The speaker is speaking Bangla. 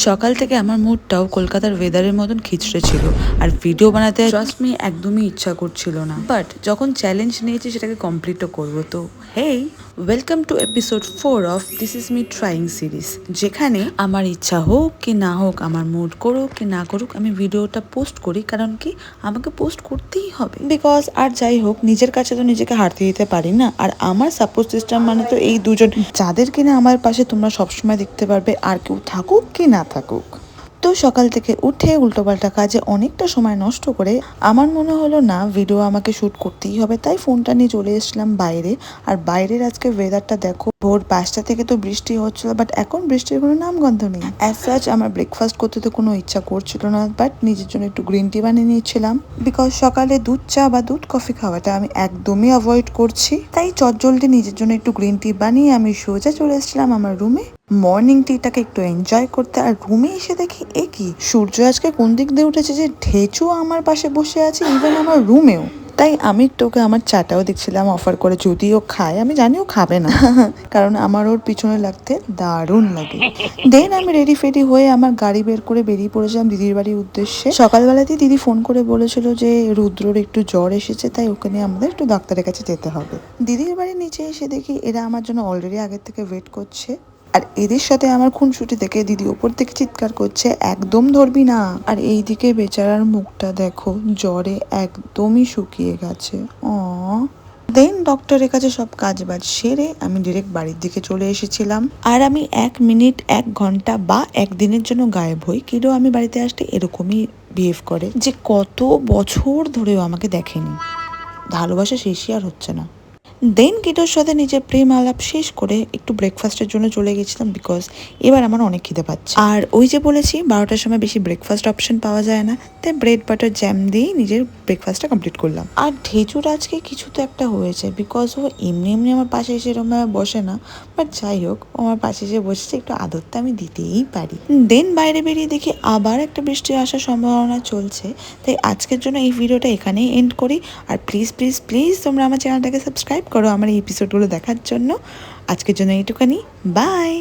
সকাল থেকে আমার মুডটাও কলকাতার ওয়েদারের মতন খিচড়ে ছিল, আর ভিডিও বানাতে ট্রাস্ট মি একদমই ইচ্ছা করছিল না। বাট যখন চ্যালেঞ্জ নিয়েছি সেটাকে কমপ্লিটও করবো। তো hey, welcome to episode 4 of this is me trying series, যেখানে আমার ইচ্ছা হোক কি না হোক, আমার মুড করুক কি না করুক, আমি ভিডিওটা পোস্ট করি। কারণ কি, আমাকে পোস্ট করতেই হবে, বিকজ আর যাই হোক নিজের কাছে তো নিজেকে হারতে দিতে পারি না। আর আমার সাপোর্ট সিস্টেম মানে তো এই দুজন, যাদের কিনা আমার পাশে তোমরা সবসময় দেখতে পারবে, আর কেউ থাকুক কি না থাকুক। তো সকাল থেকে উঠে উল্টোপাল্টা কাজে অনেকটা সময় নষ্ট করে আমার মনে হলো না ভিডিও আমাকে শ্যুট করতেই হবে, তাই ফোনটা নিয়ে চলে এসেছিলাম বাইরে। আর বাইরের আজকে ওয়েদারটা দেখো, ভোর 5টা থেকে তো বৃষ্টি হচ্ছিল, বাট এখন বৃষ্টির কোনো নামগন্ধ নেই। অ্যাজ সাচ আমার ব্রেকফাস্ট করতে তো কোনো ইচ্ছা করছিল না, বাট নিজের জন্য একটু গ্রিন টি বানিয়ে নিয়েছিলাম, বিকজ সকালে দুধ চা বা দুধ কফি খাওয়াটা আমি একদমই অ্যাভয়েড করছি। তাই চটজলদি নিজের জন্য একটু গ্রিন টি বানিয়ে আমি সোজা চলে এসেছিলাম আমার রুমে মর্নিং টিটাকে একটু এনজয় করতে। আর রুমে এসে দেখি এ কি, সূর্য আজকে কোন দিক দিয়ে উঠেছে যে ঢেচু আমার পাশে বসে আছে, ইভেন আমার রুমেও। তাই আমি একটু ওকে আমার চাটাও দেখছিলাম অফার করে, যদিও খায়, আমি জানিও খাবে না কারণ আমার ওর পিছনে লাগতে দারুণ লাগে। দেন আমি রেডি ফেডি হয়ে আমার গাড়ি বের করে বেরিয়ে পড়েছিলাম দিদির বাড়ির উদ্দেশ্যে। সকালবেলাতেই দিদি ফোন করে বলেছিল যে রুদ্রর একটু জ্বর এসেছে, তাই ওখানে আমাদের একটু ডাক্তারের কাছে যেতে হবে। দিদির বাড়ির নিচে এসে দেখি এরা আমার জন্য অলরেডি আগের থেকে ওয়েট করছে। আর এদের সাথে আমার খুনসুটি দেখে দিদি ওপর থেকে চিৎকার করছে, একদম ধরবি না। আর এইদিকে বেচারার মুখটা দেখো, জ্বরে একদমই শুকিয়ে গেছে। দেন ডক্টরের কাছে সব কাজ বাজ সেরে আমি ডিরেক্ট বাড়ির দিকে চলে এসেছিলাম। আর আমি 1 মিনিট 1 ঘন্টা বা একদিনের জন্য গায়েব হই, কিন্তু আমি বাড়িতে আসতে এরকমই বিহেভ করে যে কত বছর ধরেও আমাকে দেখেনি। ভালোবাসা শেষই আর হচ্ছে না। দেন কিটোর সাথে নিজের প্রেম আলাপ শেষ করে একটু ব্রেকফাস্টের জন্য চলে গেছিলাম, বিকজ এবার আমার অনেক খিদে পাচ্ছে। আর ওই যে বলেছি 12টার সময় বেশি ব্রেকফাস্ট অপশন পাওয়া যায় না, তাই ব্রেড বাটার জ্যাম দিয়েই নিজের ব্রেকফাস্টটা কমপ্লিট করলাম। আর ঢেচুর আজকে কিছু তো একটা হয়েছে, বিকজ ও এমনি এমনি আমার পাশে এসে এরকমভাবে বসে না, বাট যাই হোক ও আমার পাশে এসে বসেছে, একটু আদরটা আমি দিতেই পারি। দেন বাইরে বেরিয়ে দেখি আবার একটা বৃষ্টি আসার সম্ভাবনা চলছে, তাই আজকের জন্য এই ভিডিওটা এখানেই এন্ড করি। আর প্লিজ প্লিজ প্লিজ তোমরা আমার চ্যানেলটাকে সাবস্ক্রাইব করো আমার এই এপিসোডগুলো দেখার জন্য। আজকের জন্য এইটুখানি, বাই।